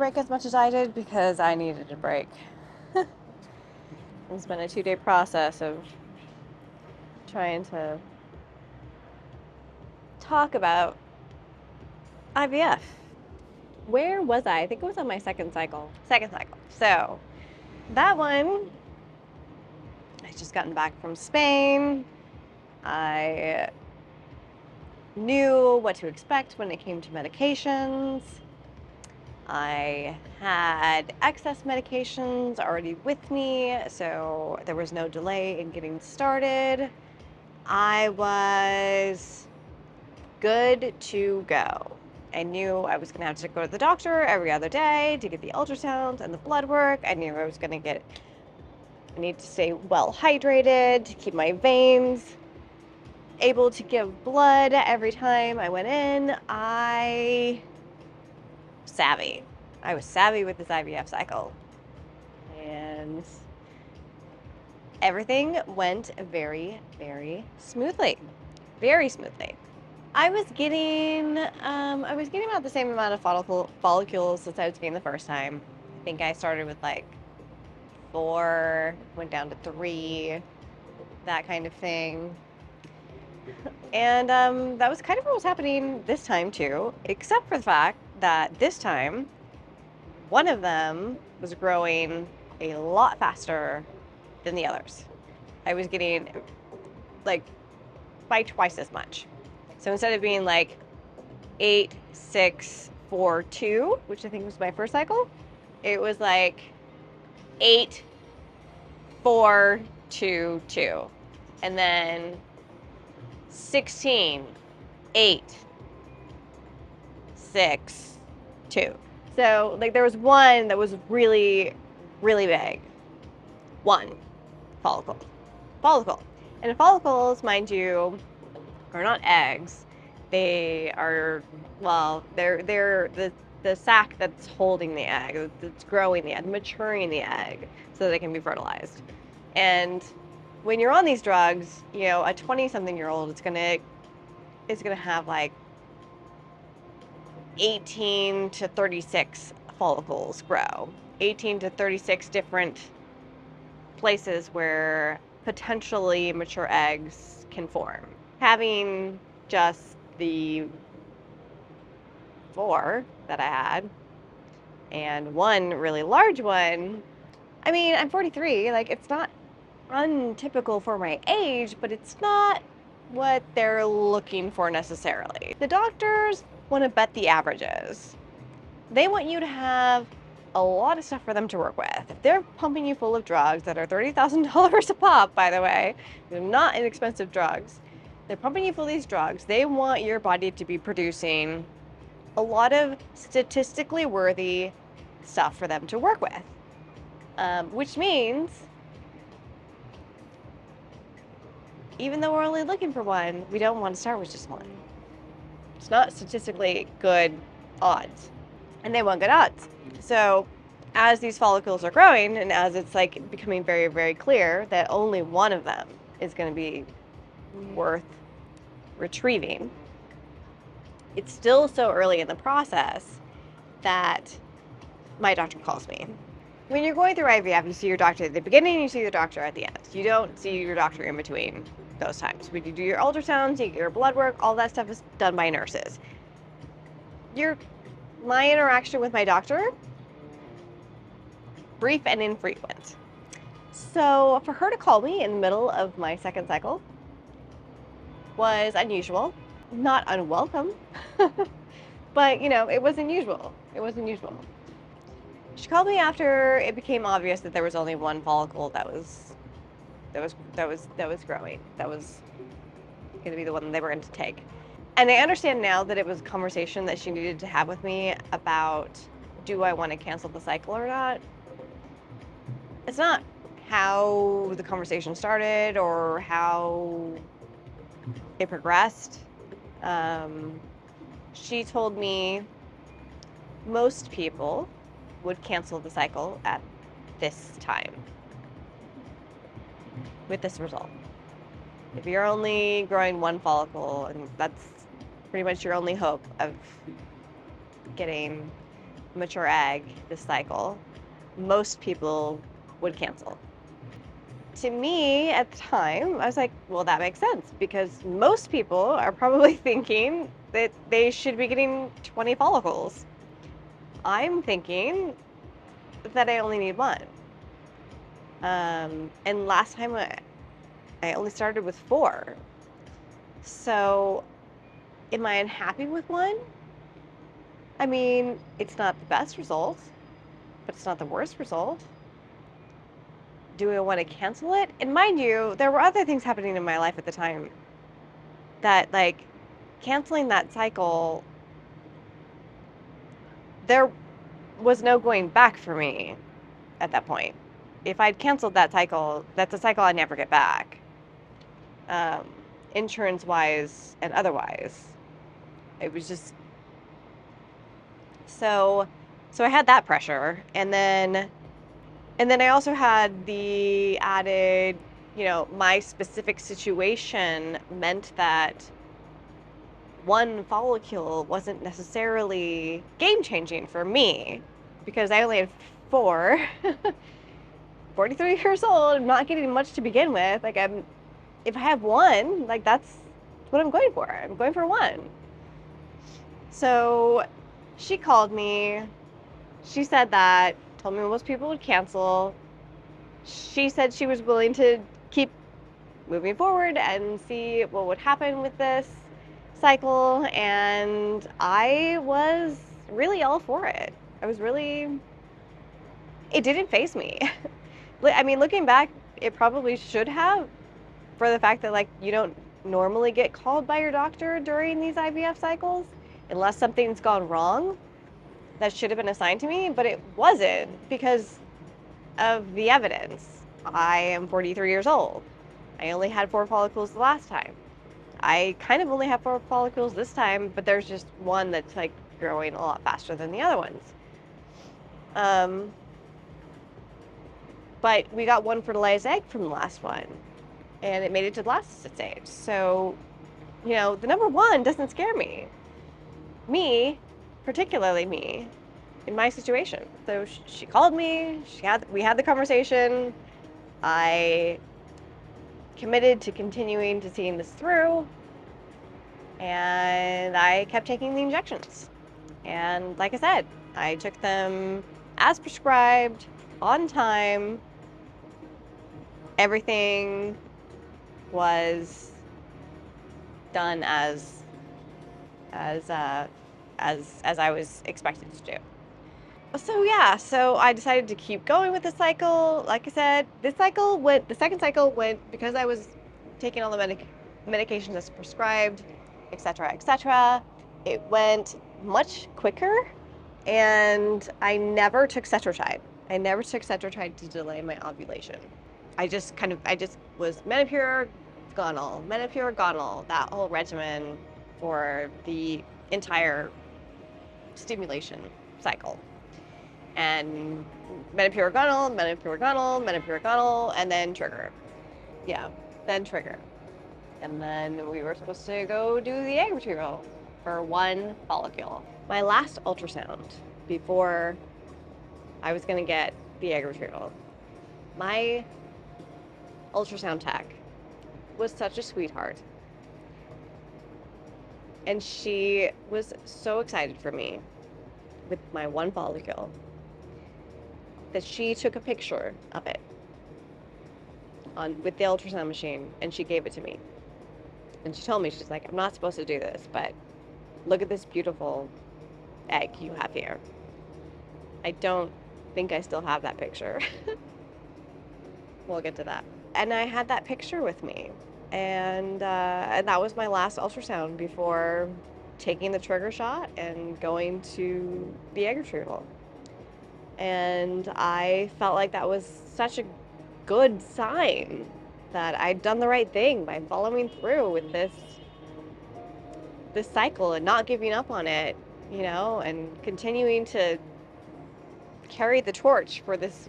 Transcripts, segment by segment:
break as much as I did because I needed a break. It's been a 2-day process of trying to talk about IVF. Where was I? I think it was on my second cycle. So that one, I just gotten back from Spain. I knew what to expect when it came to medications. I had excess medications already with me, so there was no delay in getting started. I was good to go. I knew I was gonna have to go to the doctor every other day to get the ultrasounds and the blood work. I knew I was gonna I need to stay well hydrated to keep my veins able to give blood every time I went in. I was savvy with this IVF cycle. And everything went very, very smoothly. Very smoothly. I was getting about the same amount of follicles as I was getting the first time. I think I started with like 4, went down to 3, that kind of thing. And that was kind of what was happening this time too, except for the fact that this time, one of them was growing a lot faster than the others. I was getting like by twice as much. So instead of being like 8, 6, 4, 2, which I think was my first cycle, it was like 8, 4, 2, 2. And then 16, 8, 6, 2. So like there was one that was really, really big. One follicle. And follicles, mind you, are not eggs. They are, well, they're the sac that's holding the egg, that's growing the egg, maturing the egg so that they can be fertilized. And when you're on these drugs, you know, a 20-something-year-old is gonna have like 18 to 36 follicles grow. 18 to 36 different places where potentially mature eggs can form. Having just the 4 that I had and one really large one, I mean, I'm 43, like it's not untypical for my age, but it's not what they're looking for necessarily. The doctors want to bet the averages. They want you to have a lot of stuff for them to work with. If they're pumping you full of drugs that are $30,000 a pop, by the way, they're not inexpensive drugs. They're pumping you full of these drugs. They want your body to be producing a lot of statistically worthy stuff for them to work with, which means even though we're only looking for one, we don't want to start with just one. It's not statistically good odds, and they want good odds. So as these follicles are growing and as it's like becoming very, very clear that only one of them is going to be worth retrieving, it's still so early in the process that my doctor calls me. When you're going through IVF, you see your doctor at the beginning, you see your doctor at the end. You don't see your doctor in between those times. When you do your ultrasounds, you get your blood work, all that stuff is done by nurses. My interaction with my doctor, brief and infrequent. So for her to call me in the middle of my second cycle was unusual, not unwelcome, but you know, it was unusual. She called me after it became obvious that there was only one follicle that was growing. That was going to be the one that they were going to take. And I understand now that it was a conversation that she needed to have with me about, do I want to cancel the cycle or not? It's not how the conversation started or how it progressed. She told me most people would cancel the cycle at this time with this result. If you're only growing one follicle, and that's pretty much your only hope of getting mature egg this cycle, most people would cancel. To me at the time, I was like, well, that makes sense because most people are probably thinking that they should be getting 20 follicles. I'm thinking that I only need one. And last time I only started with 4. So am I unhappy with one? I mean, it's not the best result, but it's not the worst result. Do I want to cancel it? And mind you, there were other things happening in my life at the time that, like, canceling that cycle, there was no going back for me at that point. If I'd canceled that cycle, that's a cycle I'd never get back, insurance-wise and otherwise. It was just so I had that pressure, and then I also had the added, my specific situation meant that one follicle wasn't necessarily game-changing for me because I only had 4. 43 years old, I'm not getting much to begin with. Like, if I have one, like, that's what I'm going for. I'm going for one. So she called me. She said that, told me most people would cancel. She said she was willing to keep moving forward and see what would happen with this cycle, and I was really all for it. It didn't faze me. I mean, looking back, it probably should have, for the fact that, like, you don't normally get called by your doctor during these IVF cycles unless something's gone wrong. That should have been assigned to me, but it wasn't because of the evidence. I am 43 years old. I only had 4 follicles the last time. I kind of only have 4 follicles this time, but there's just one that's, like, growing a lot faster than the other ones. But we got one fertilized egg from the last one, and it made it to the blastocyst stage. So, the number 1 doesn't scare me. Me, particularly me, in my situation. So she called me, we had the conversation. I committed to continuing to seeing this through, and I kept taking the injections. And like I said, I took them as prescribed, on time. Everything was done as I was expected to do. So yeah, so I decided to keep going with the cycle. Like I said, the second cycle went, because I was taking all the medications as prescribed, etc., etc. It went much quicker, and I never took cetrotide. I never took cetrotide to delay my ovulation. I just was Menopur, Gonal, that whole regimen for the entire stimulation cycle. And Menopur, and then trigger. Yeah, then trigger. And then we were supposed to go do the egg retrieval for 1 follicle. My last ultrasound before I was going to get the egg retrieval, my ultrasound tech was such a sweetheart. And she was so excited for me with my 1 follicle that she took a picture of it with the ultrasound machine, and she gave it to me. And she told me, she's like, I'm not supposed to do this, but look at this beautiful egg you have here. I don't think I still have that picture. We'll get to that. And I had that picture with me. And that was my last ultrasound before taking the trigger shot and going to the egg retrieval. And I felt like that was such a good sign that I'd done the right thing by following through with this cycle and not giving up on it, and continuing to carry the torch for this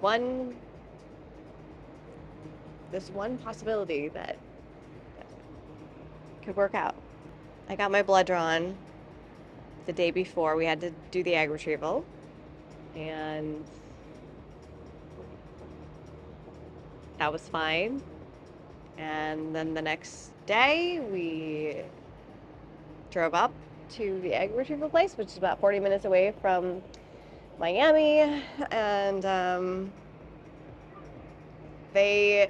one possibility that could work out. I got my blood drawn the day before we had to do the egg retrieval, and that was fine. And then the next day we drove up to the egg retrieval place, which is about 40 minutes away from Miami, and they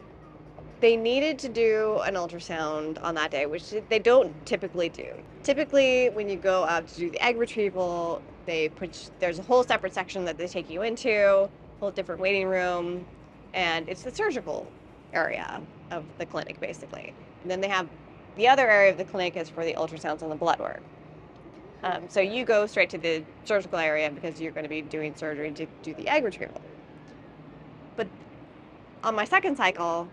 needed to do an ultrasound on that day, which they don't typically do. Typically, when you go out to do the egg retrieval, there's a whole separate section that they take you into, a whole different waiting room, and it's the surgical area of the clinic, basically. And then they have the other area of the clinic is for the ultrasounds and the blood work. So you go straight to the surgical area because you're going to be doing surgery to do the egg retrieval. But on my second cycle,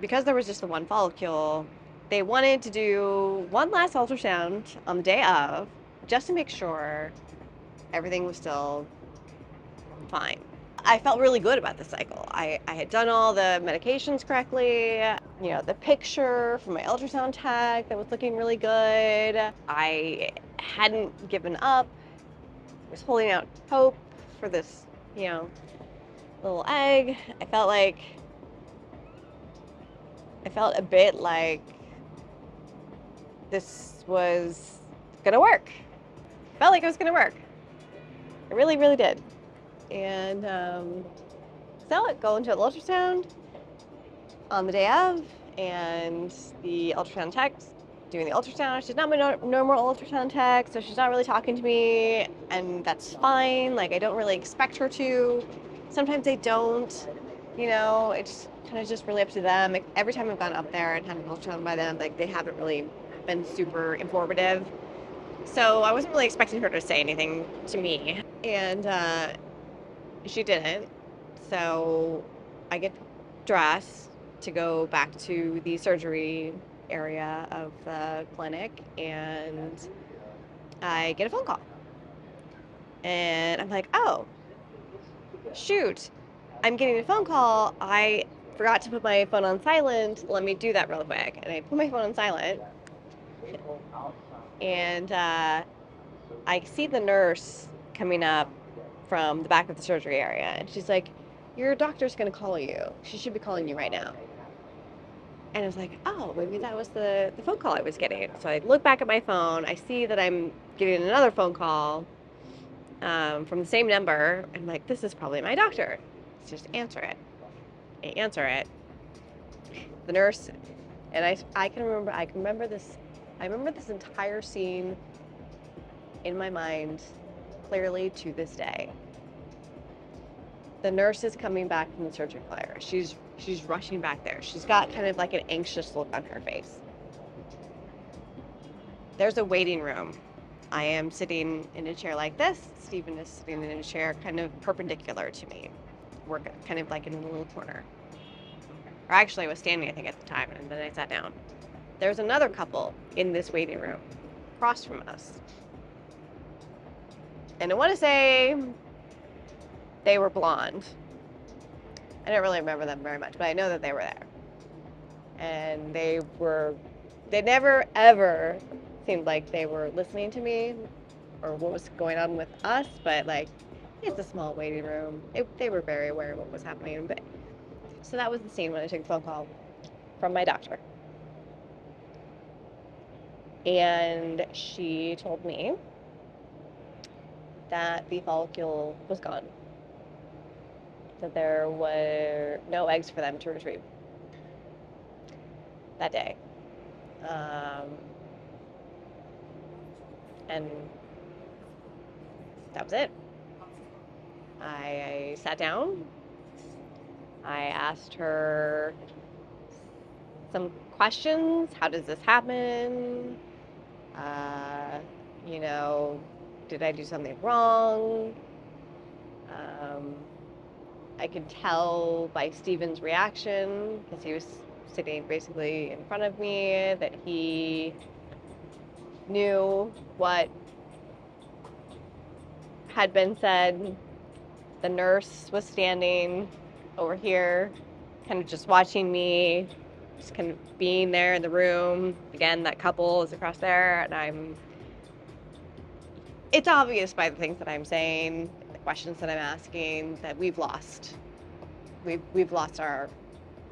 because there was just the one follicle, they wanted to do one last ultrasound on the day of, just to make sure everything was still fine. I felt really good about this cycle. I had done all the medications correctly. You know, the picture from my ultrasound tech that was looking really good. I hadn't given up. I was holding out hope for this, you know, little egg. I felt a bit like this was gonna work. Felt like it was gonna work. I really, really did. And so go into an ultrasound on the day of, and the ultrasound tech's doing the ultrasound. She's not my normal ultrasound tech, so she's not really talking to me, and that's fine. Like, I don't really expect her to. Sometimes they don't, you know, it's kind of just really up to them. Like, every time I've gone up there and had an ultrasound by them, like, they haven't really been super informative. So I wasn't really expecting her to say anything to me. And she didn't. So I get dressed to go back to the surgery area of the clinic, and I get a phone call. And I'm like, oh, shoot, I'm getting a phone call. I forgot to put my phone on silent. Let me do that real quick. And I put my phone on silent. And I see the nurse coming up from the back of the surgery area. And she's like, your doctor's going to call you. She should be calling you right now. And I was like, oh, maybe that was the phone call I was getting. So I look back at my phone. I see that I'm getting another phone call from the same number. I'm like, this is probably my doctor. Let's just answer it. I answer it. The nurse, and I remember this entire scene in my mind clearly to this day. The nurse is coming back from the surgical area. She's rushing back there. She's got kind of like an anxious look on her face. There's a waiting room. I am sitting in a chair like this. Stephen is sitting in a chair kind of perpendicular to me. We're kind of like in a little corner. Or actually, I was standing, I think, at the time, and then I sat down. There's another couple in this waiting room across from us. And I want to say they were blonde. I don't really remember them very much, but I know that they were there. And they never, ever seemed like they were listening to me or what was going on with us, but like, it's a small waiting room. They were very aware of what was happening. But so that was the scene when I took a phone call from my doctor. And she told me that the follicle was gone, that there were no eggs for them to retrieve that day. And that was it. I sat down. I asked her some questions. How does this happen? You know, did I do something wrong? I could tell by Stephen's reaction, because he was sitting basically in front of me, that he knew what had been said. The nurse was standing over here, kind of just watching me, just kind of being there in the room. Again, that couple is across there, and it's obvious by the things that I'm saying, the questions that I'm asking, that we've lost our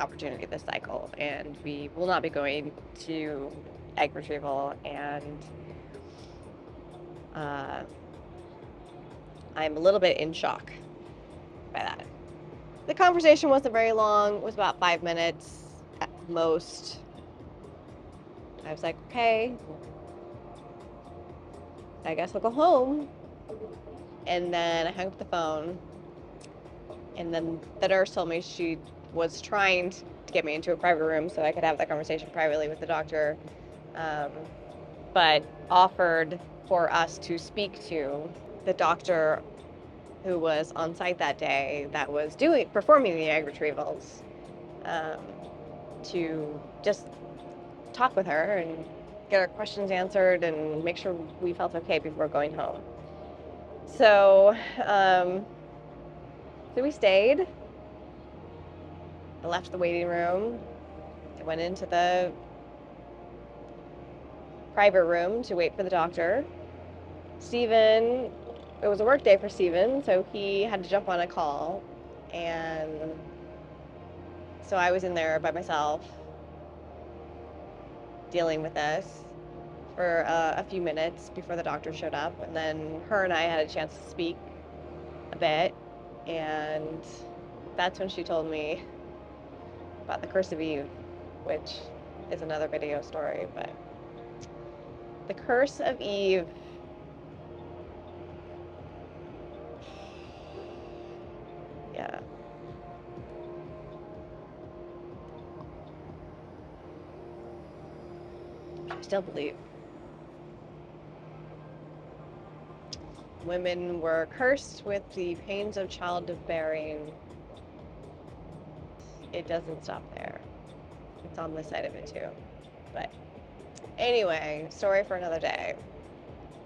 opportunity this cycle, and we will not be going to egg retrieval, and I'm a little bit in shock by that. The conversation wasn't very long. It was about 5 minutes at most. I was like, okay, I guess I'll go home. And then I hung up the phone. And then the nurse told me she was trying to get me into a private room so I could have that conversation privately with the doctor, but offered for us to speak to the doctor who was on site that day that was performing the egg retrievals, to just talk with her and get our questions answered and make sure we felt okay before going home. So we stayed. I left the waiting room. I went into the private room to wait for the doctor. Steven, it was a work day for Steven, so he had to jump on a call. And so I was in there by myself dealing with this for a few minutes before the doctor showed up. And then her and I had a chance to speak a bit. And that's when she told me about the curse of Eve, which is another video story. But the curse of Eve, yeah. I still believe women were cursed with the pains of childbearing. It doesn't stop there. It's on this side of it too. But anyway, story for another day.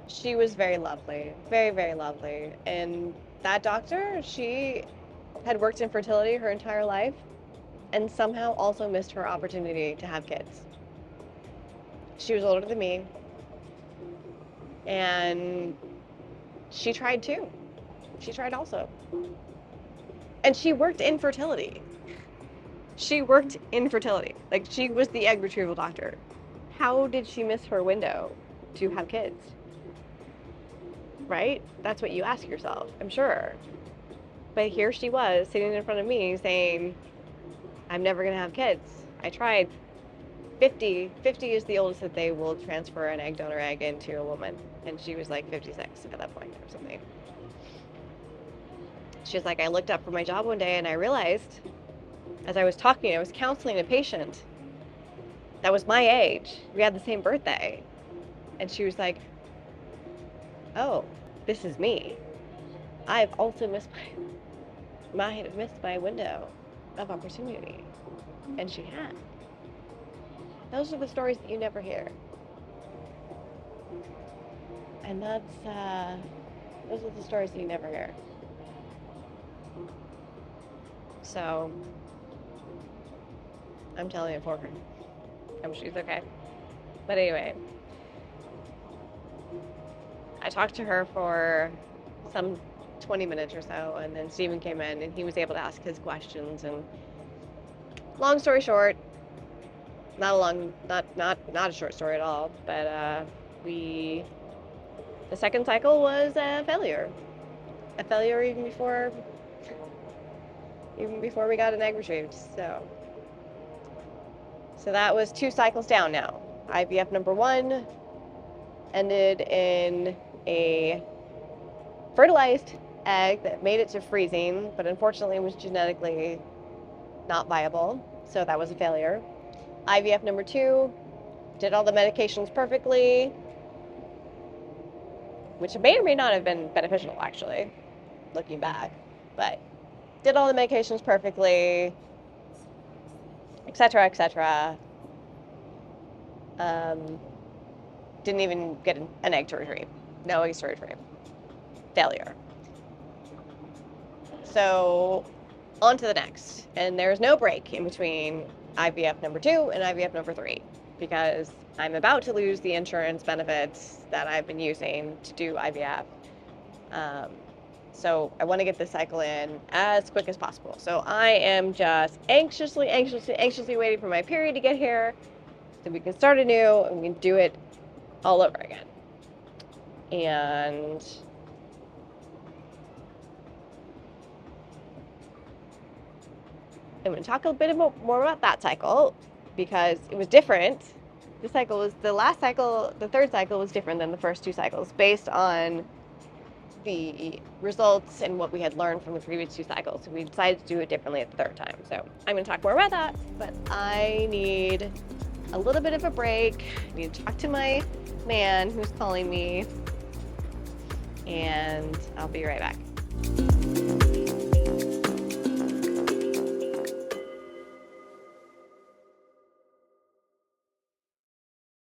She was very lovely, very, very lovely. And that doctor, she had worked in fertility her entire life and somehow also missed her opportunity to have kids. She was older than me, and she tried too. She tried also. And she worked in fertility. She worked in fertility. Like, she was the egg retrieval doctor. How did she miss her window to have kids? Right? That's what you ask yourself, I'm sure. But here she was sitting in front of me saying, I'm never going to have kids. I tried. 50 is the oldest that they will transfer an egg donor egg into a woman. And she was like 56 at that point or something. She's like, I looked up for my job one day and I realized, as I was talking, I was counseling a patient that was my age. We had the same birthday. And she was like, oh, this is me. I've also missed my window of opportunity. And she had. Those are the stories that you never hear. And those are the stories that you never hear. So, I'm telling it for her. I'm sure she's okay. But anyway, I talked to her for some 20 minutes or so, and then Steven came in and he was able to ask his questions. And long story short, not a short story at all, but the second cycle was a failure even before we got an egg retrieved. So that was 2 cycles down now. IVF number 1 ended in a fertilized egg that made it to freezing, but unfortunately was genetically not viable, so that was a failure. IVF number 2 did all the medications perfectly, which may or may not have been beneficial, actually, looking back, but did all the medications perfectly, etc., etc. Didn't even get an egg to retrieve. No eggs to retrieve. Failure. So on to the next. And there's no break in between IVF number 2 and IVF number 3. because I'm about to lose the insurance benefits that I've been using to do IVF. So I want to get this cycle in as quick as possible. So I am just anxiously waiting for my period to get here so we can start anew and we can do it all over again. And I'm going to talk a bit more about that cycle because it was different. The third cycle was different than the first two cycles based on the results and what we had learned from the previous two cycles. So we decided to do it differently at the third time. So I'm going to talk more about that, but I need a little bit of a break. I need to talk to my man who's calling me, and I'll be right back.